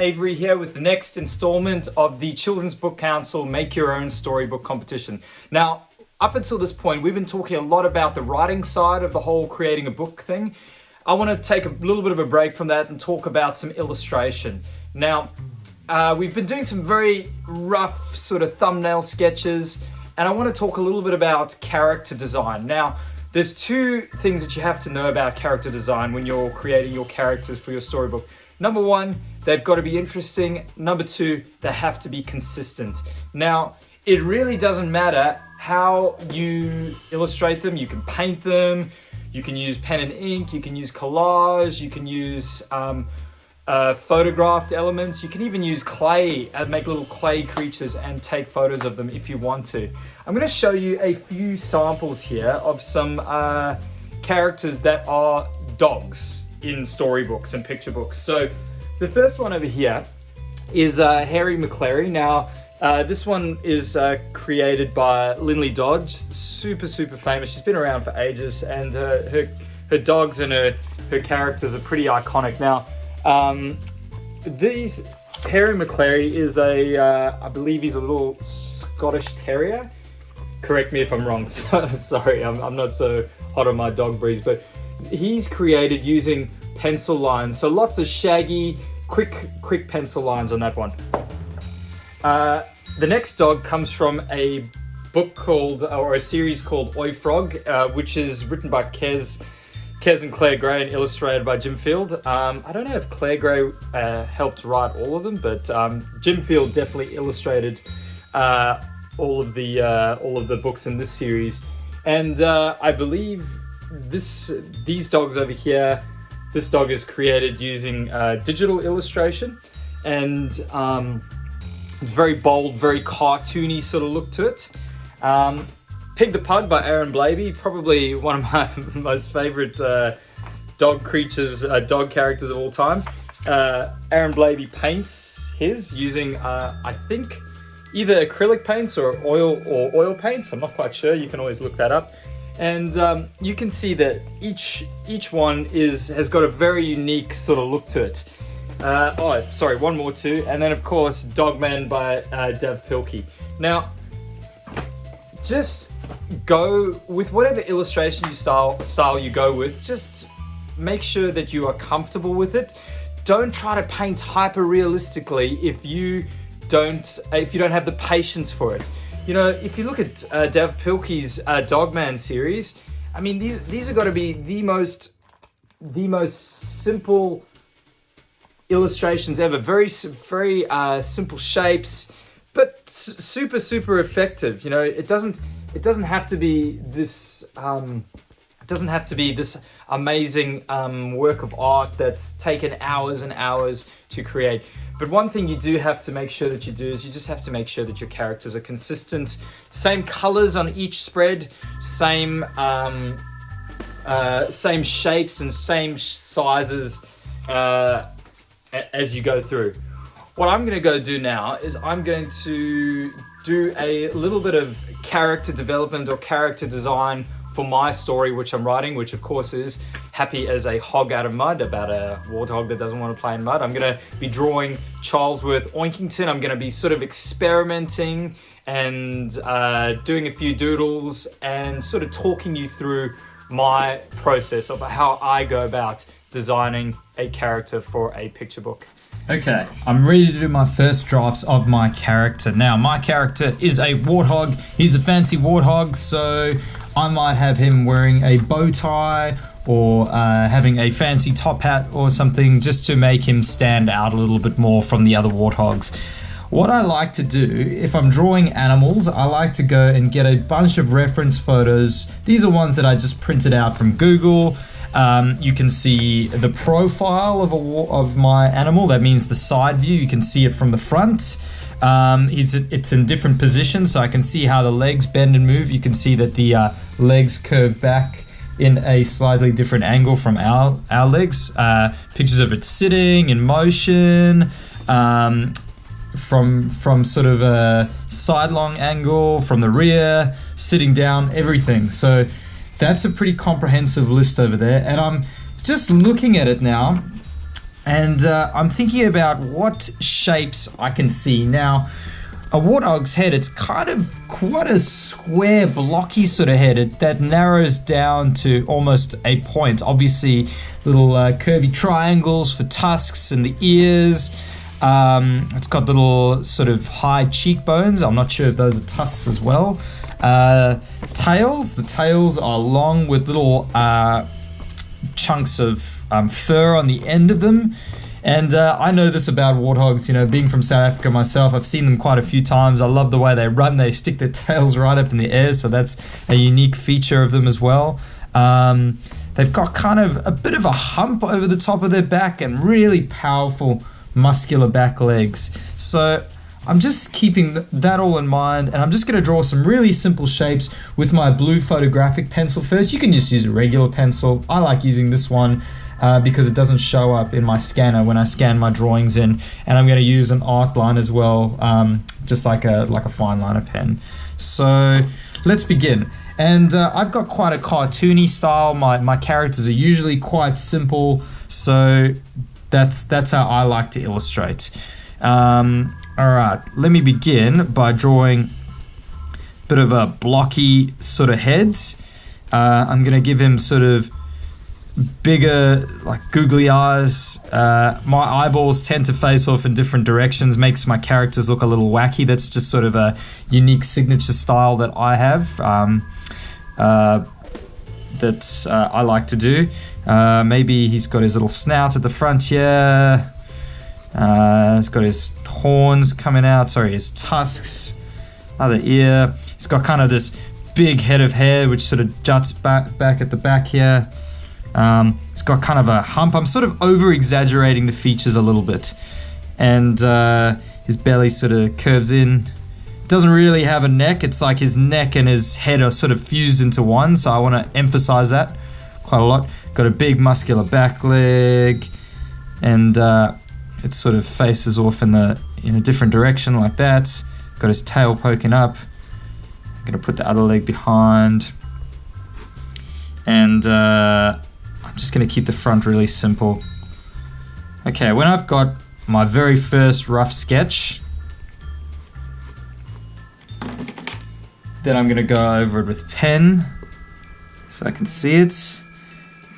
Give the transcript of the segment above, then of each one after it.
Avery here with the next installment of the Children's Book Council Make Your Own Storybook Competition. Now, up until this point, we've been talking a lot about the writing side of the whole creating a book thing. I want to take a little bit of a break from that and talk about some illustration. Now, we've been doing some very rough sort of thumbnail sketches, and I want to talk a little bit about character design. Now, there's two things that you have to know about character design when you're creating your characters for your storybook. Number one, they've got to be interesting. Number two, they have to be consistent. Now, it really doesn't matter how you illustrate them. You can paint them, you can use pen and ink, you can use collage, you can use photographed elements. You can even use clay and make little clay creatures and take photos of them if you want to. I'm going to show you a few samples here of some characters that are dogs in storybooks and picture books. So the first one over here is Harry McClary. Now this one is created by Lindley Dodge, super famous. She's been around for ages, and her dogs and her characters are pretty iconic. Now these Harry McClary is I believe he's a little Scottish Terrier. Correct me if I'm wrong. Sorry, I'm not so hot on my dog breeds, but he's created using pencil lines. So lots of shaggy, quick pencil lines on that one. The next dog comes from a book called, or a series called Oi Frog, which is written by Kez and Claire Gray and illustrated by Jim Field. I don't know if Claire Gray helped write all of them, but Jim Field definitely illustrated all of the books in this series. And I believe these dogs over here, this dog is created using digital illustration, and very bold, very cartoony sort of look to it. Pig the Pug by Aaron Blabey, probably one of my most favorite dog characters of all time. Aaron Blabey paints his using, I think, either acrylic paints or oil paints. I'm not quite sure. You can always look that up. And you can see that each one has got a very unique sort of look to it. One more too. And then of course, Dogman by Dav Pilkey. Now, just go with whatever illustration style you go with. Just make sure that you are comfortable with it. Don't try to paint hyper realistically if you don't have the patience for it. You know, if you look at Dav Pilkey's Dogman series, I mean, these are got to be the most simple illustrations ever. Very simple shapes, but super effective. You know, it doesn't have to be this. It doesn't have to be this amazing work of art that's taken hours and hours to create. But one thing you do have to make sure that you do is you just have to make sure that your characters are consistent. Same colors on each spread, same shapes and same sizes as you go through. What I'm going to go do now is I'm going to do a little bit of character development or character design for my story, which I'm writing, which of course is Happy as a Hog Out of Mud, about a warthog that doesn't want to play in mud. I'm going to be drawing Charlesworth Oinkington. I'm going to be sort of experimenting and doing a few doodles and sort of talking you through my process of how I go about designing a character for a picture book. Okay, I'm ready to do my first drafts of my character. Now, my character is a warthog. He's a fancy warthog, so I might have him wearing a bow tie or having a fancy top hat or something, just to make him stand out a little bit more from the other warthogs. What I like to do, if I'm drawing animals, I like to go and get a bunch of reference photos. These are ones that I just printed out from Google. You can see the profile of my animal. That means the side view. You can see it from the front. It's in different positions, so I can see how the legs bend and move. You can see that the legs curve back in a slightly different angle from our legs. Pictures of it sitting in motion, from sort of a sidelong angle, from the rear, sitting down, everything. So that's a pretty comprehensive list over there, and I'm just looking at it now. And I'm thinking about what shapes I can see. Now, a warthog's head, it's kind of quite a square, blocky sort of head that narrows down to almost a point. Obviously, little curvy triangles for tusks and the ears. It's got little sort of high cheekbones. I'm not sure if those are tusks as well. Tails. The tails are long with little chunks of fur on the end of them. And I know this about warthogs, you know, being from South Africa myself, I've seen them quite a few times. I love the way they run. They stick their tails right up in the air, so that's a unique feature of them as well. They've got kind of a bit of a hump over the top of their back and really powerful muscular back legs. So I'm just keeping that all in mind, and I'm just going to draw some really simple shapes with my blue photographic pencil first. You can just use a regular pencil. I like using this one because it doesn't show up in my scanner when I scan my drawings in, and I'm going to use an art line as well, just like a fine liner pen. So let's begin. And I've got quite a cartoony style. My characters are usually quite simple, so that's how I like to illustrate. Alright, let me begin by drawing a bit of a blocky sort of head. I'm going to give him sort of bigger, like googly eyes. My eyeballs tend to face off in different directions, makes my characters look a little wacky. That's just sort of a unique signature style that I have, that I like to do. Maybe he's got his little snout at the front here. He's got his horns coming out, his tusks, other ear. He's got kind of this big head of hair which sort of juts back at the back here. It's got kind of a hump. I'm sort of over exaggerating the features a little bit, and his belly sort of curves in. Doesn't really have a neck. It's like his neck and his head are sort of fused into one, so I want to emphasize that quite a lot. Got a big muscular back leg, and it sort of faces off in a different direction like that. Got his tail poking up. I'm gonna put the other leg behind, and I'm just gonna keep the front really simple. Okay, when I've got my very first rough sketch, then I'm gonna go over it with pen so I can see it.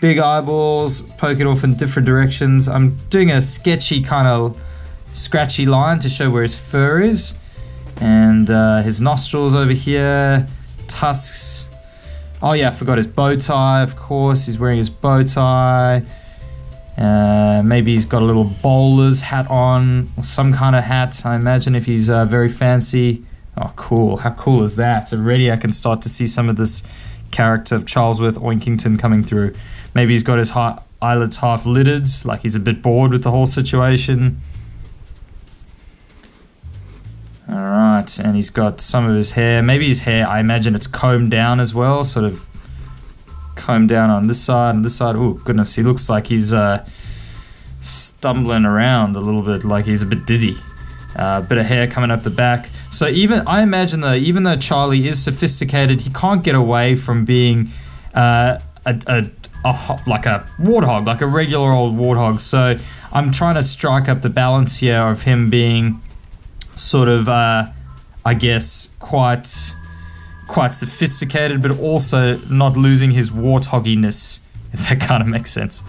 Big eyeballs, poke it off in different directions. I'm doing a sketchy kind of scratchy line to show where his fur is, and his nostrils over here, tusks. Oh yeah, I forgot his bow tie, of course. He's wearing his bow tie. Maybe he's got a little bowler's hat on, or some kind of hat, I imagine, if he's very fancy. Oh, cool. How cool is that? Already I can start to see some of this character of Charlesworth Oinkington coming through. Maybe he's got his eyelids half lidded, like he's a bit bored with the whole situation. Alright, and he's got some of his hair. Maybe his hair, I imagine it's combed down as well, sort of combed down on this side and this side. Oh, goodness, he looks like he's stumbling around a little bit, like he's a bit dizzy. Bit of hair coming up the back. So I imagine that even though Charlie is sophisticated, he can't get away from being like a warthog, like a regular old warthog. So I'm trying to strike up the balance here of him being sort of, I guess, quite sophisticated, but also not losing his warthogginess, if that kind of makes sense.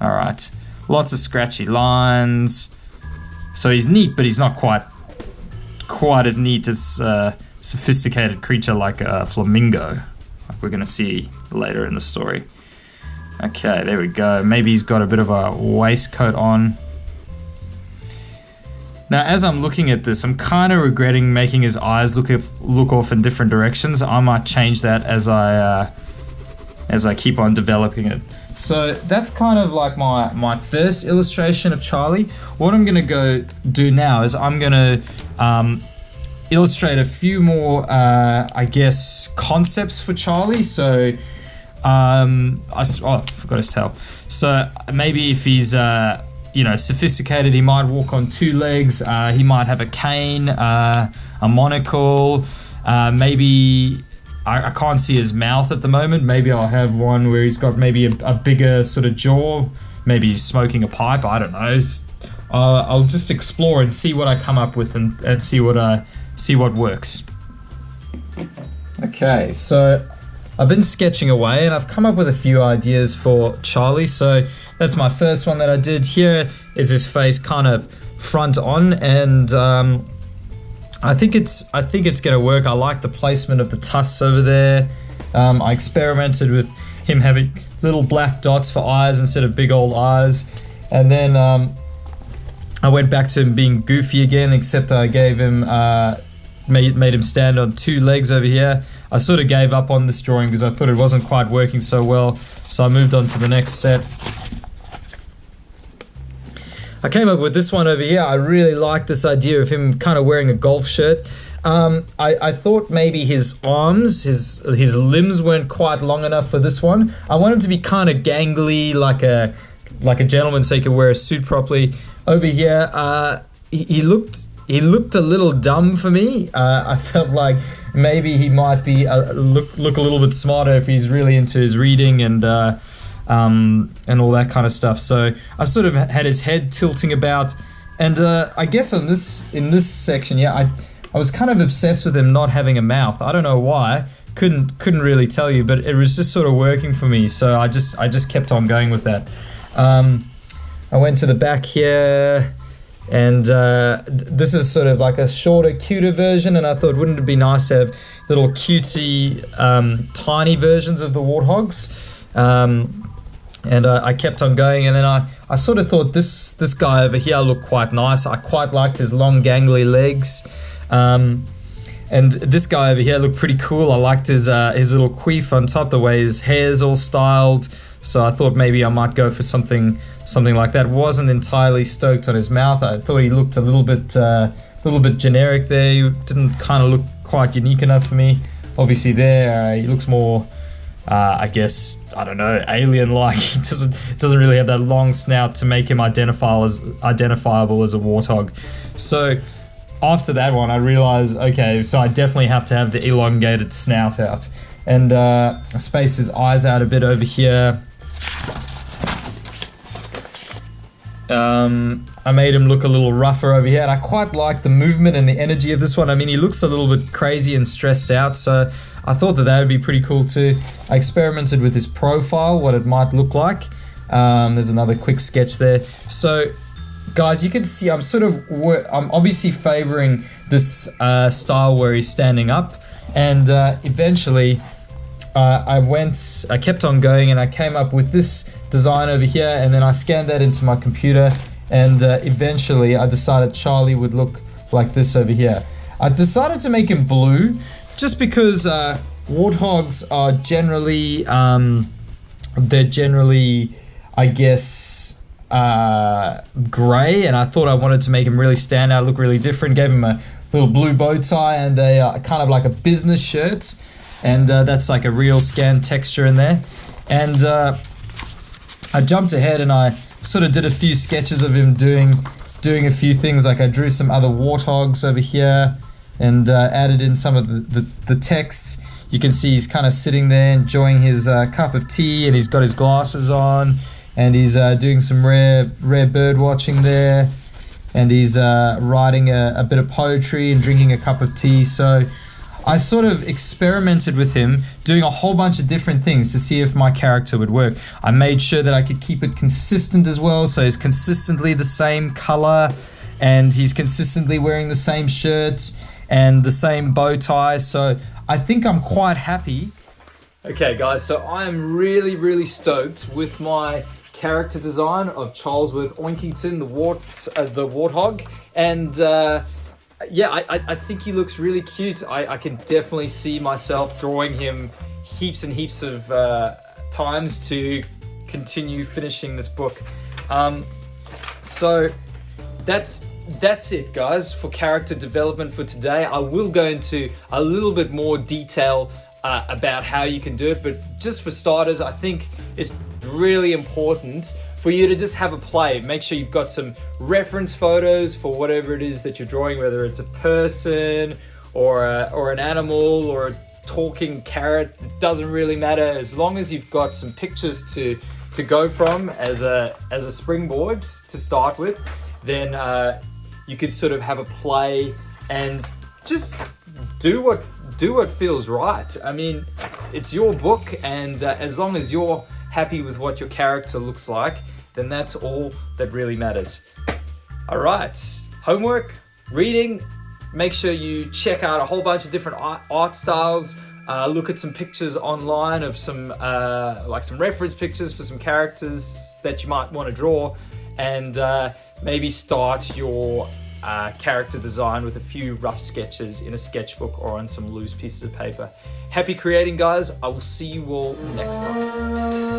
All right, lots of scratchy lines. So he's neat, but he's not quite as neat as a sophisticated creature like a flamingo, like we're going to see later in the story. Okay, there we go. Maybe he's got a bit of a waistcoat on. Now, as I'm looking at this, I'm kind of regretting making his eyes look off in different directions. I might change that as I keep on developing it. So that's kind of like my first illustration of Charlie. What I'm going to go do now is I'm going to illustrate a few more, I guess, concepts for Charlie. So I forgot his tail. So maybe if he's sophisticated, he might walk on two legs. He might have a cane, a monocle. Maybe I can't see his mouth at the moment. Maybe I'll have one where he's got maybe a bigger sort of jaw, maybe he's smoking a pipe. I don't know. I'll just explore and see what I come up with and see what works. Okay, so I've been sketching away and I've come up with a few ideas for Charlie. So that's my first one that I did. Here is his face kind of front on, and I think it's gonna work. I like the placement of the tusks over there. I experimented with him having little black dots for eyes instead of big old eyes, and then I went back to him being goofy again, except I gave him made him stand on two legs over here. I sort of gave up on this drawing because I thought it wasn't quite working so well, so I moved on to the next set. I came up with this one over here. I really like this idea of him kind of wearing a golf shirt. I thought maybe his arms, his limbs weren't quite long enough for this one. I want him to be kind of gangly, like a gentleman, so he could wear a suit properly. Over here, he looked a little dumb for me. I felt like maybe he might be look a little bit smarter if he's really into his reading and all that kind of stuff. So I sort of had his head tilting about, and I guess in this section, yeah, I was kind of obsessed with him not having a mouth. I don't know why. Couldn't really tell you, but it was just sort of working for me. So I just kept on going with that. I went to the back here, and this is sort of like a shorter, cuter version, and I thought, wouldn't it be nice to have little cutesy, tiny versions of the warthogs? And I kept on going, and then I sort of thought this guy over here looked quite nice. I quite liked his long, gangly legs. And this guy over here looked pretty cool. I liked his little queef on top, the way his hair's all styled. So I thought maybe I might go for something like that. Wasn't entirely stoked on his mouth. I thought he looked a little bit generic there. He didn't kind of look quite unique enough for me. Obviously there, he looks more, I guess, I don't know, alien-like. He doesn't really have that long snout to make him identifiable as a warthog. So after that one, I realized, okay, so I definitely have to have the elongated snout out. And I spaced his eyes out a bit over here. I made him look a little rougher over here, and I quite like the movement and the energy of this one. I mean, he looks a little bit crazy and stressed out, so I thought that would be pretty cool too. I experimented with his profile, what it might look like. There's another quick sketch there. So guys, you can see I'm obviously favoring this style where he's standing up, and eventually I kept on going, and I came up with this design over here, and then I scanned that into my computer, and eventually I decided Charlie would look like this over here. I decided to make him blue just because warthogs are generally I guess gray, and I thought I wanted to make him really stand out, look really different. Gave him a little blue bow tie and a kind of like a business shirt, and that's like a real scan texture in there. And I jumped ahead and I sort of did a few sketches of him doing a few things. Like I drew some other warthogs over here and added in some of the text. You can see he's kind of sitting there enjoying his cup of tea, and he's got his glasses on, and he's doing some rare bird watching there, and he's writing a bit of poetry and drinking a cup of tea. So I sort of experimented with him doing a whole bunch of different things to see if my character would work. I made sure that I could keep it consistent as well, so he's consistently the same color, and he's consistently wearing the same shirt and the same bow tie. So I think I'm quite happy. Okay guys, so I am really stoked with my character design of Charlesworth Oinkington, the warthog, and yeah, I think he looks really cute. I can definitely see myself drawing him heaps and heaps of times to continue finishing this book. So that's it, guys, for character development for today. I will go into a little bit more detail about how you can do it, but just for starters, I think it's really important for you to just have a play. Make sure you've got some reference photos for whatever it is that you're drawing, whether it's a person or an animal or a talking carrot. It doesn't really matter, as long as you've got some pictures to to go from as a springboard to start with, then you could sort of have a play and just do what feels right. I mean, it's your book, and as long as you're happy with what your character looks like, then that's all that really matters. All right, homework, reading. Make sure you check out a whole bunch of different art styles. Look at some pictures online of some some reference pictures for some characters that you might want to draw, and maybe start your character design with a few rough sketches in a sketchbook or on some loose pieces of paper. Happy creating, guys. I will see you all next time.